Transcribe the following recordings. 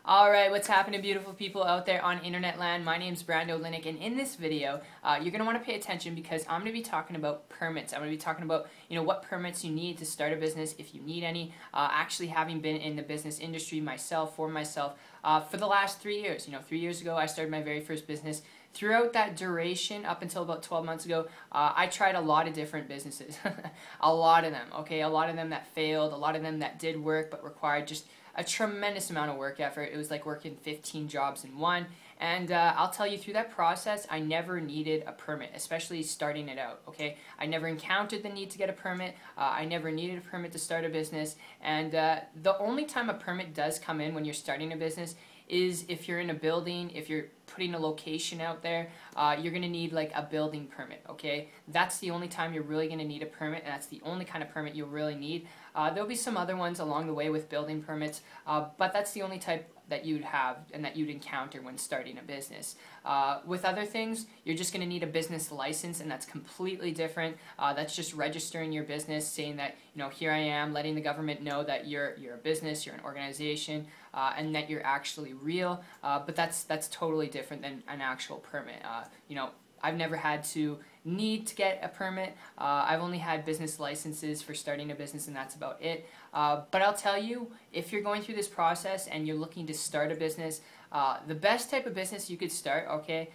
Alright, what's happening, beautiful people out there on internet land? My name's Brando Linick, and in this video, you're going to want to pay attention because I'm going to be talking about permits. I'm going to be talking about, what permits you need to start a business, if you need any. Actually, having been in the business industry myself, for the last 3 years. 3 years ago, I started my very first business. Throughout that duration, up until about 12 months ago, I tried a lot of different businesses. A lot of them, okay? A lot of them that failed, a lot of them that did work but required just a tremendous amount of work effort. It was like working 15 jobs in one. And I'll tell you, through that process, I never needed a permit, especially starting it out, okay? I never encountered the need to get a permit. I never needed a permit to start a business. And the only time a permit does come in when you're starting a business is if you're in a building, if you're putting a location out there, you're going to need like a building permit, okay? That's the only time you're really going to need a permit, and that's the only kind of permit you'll really need. There'll be some other ones along the way with building permits, but that's the only type that you'd have and that you'd encounter when starting a business. With other things, you're just going to need a business license, and that's completely different. That's just registering your business, saying that, here I am, letting the government know that you're a business, you're an organization, and that you're actually real. But that's totally different than an actual permit. I've never had to need to get a permit. I've only had business licenses for starting a business, and that's about it. But I'll tell you, if you're going through this process and you're looking to start a business, the best type of business you could start, okay,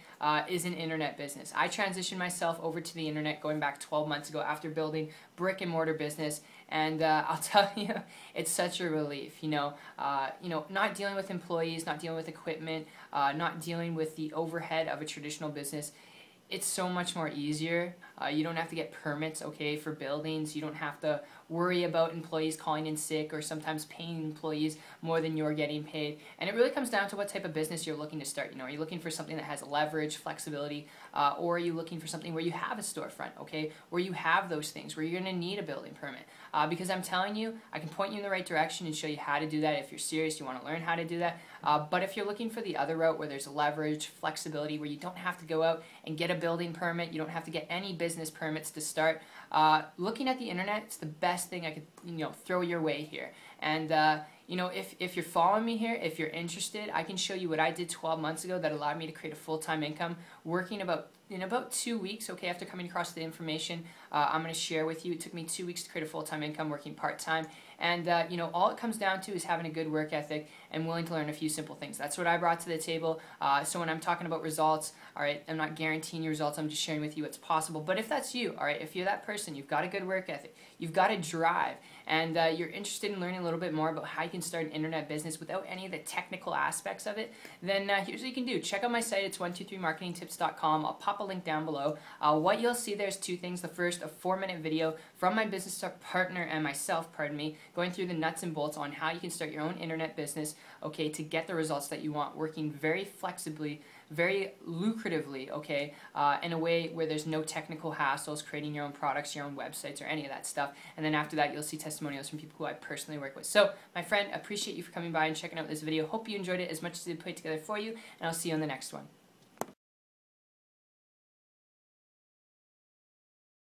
is an internet business. I transitioned myself over to the internet going back 12 months ago after building brick and mortar business, and I'll tell you, it's such a relief. Not dealing with employees, not dealing with equipment, not dealing with the overhead of a traditional business. It's so much more easier. You don't have to get permits, okay, for buildings. You don't have to worry about employees calling in sick or sometimes paying employees more than you're getting paid. And it really comes down to what type of business you're looking to start. Are you looking for something that has leverage, flexibility, or are you looking for something where you have a storefront, okay, where you have those things, where you're going to need a building permit? Because I'm telling you, I can point you in the right direction and show you how to do that if you're serious, you want to learn how to do that. But if you're looking for the other route where there's leverage, flexibility, where you don't have to go out and get a building permit, you don't have to get any business permits to start, looking at the internet, it's the best thing I could throw your way here. And if you're following me here, if you're interested, I can show you what I did 12 months ago that allowed me to create a full-time income working in about 2 weeks, okay, after coming across the information I'm going to share with you. It took me 2 weeks to create a full-time income working part-time, and all it comes down to is having a good work ethic and willing to learn a few simple things. That's what I brought to the table. So when I'm talking about results, all right, I'm not guaranteeing you results, I'm just sharing with you what's possible. But if that's you, all right, if you're that person, you've got a good work ethic, you've got a drive, and you're interested in learning a little bit more about how you can start an internet business without any of the technical aspects of it, then here's what you can do. Check out my site. It's 123marketingtips.com. I'll pop a link down below. What you'll see, there's two things. The first, a 4-minute video from my business partner and myself, going through the nuts and bolts on how you can start your own internet business, okay, to get the results that you want, working very flexibly, very lucratively, okay, in a way where there's no technical hassles, creating your own products, your own websites, or any of that stuff. And then after that, you'll see testimonials from people who I personally work with. So, my friend, appreciate you for coming by and checking out this video. Hope you enjoyed it as much as I put it together for you, and I'll see you on the next one.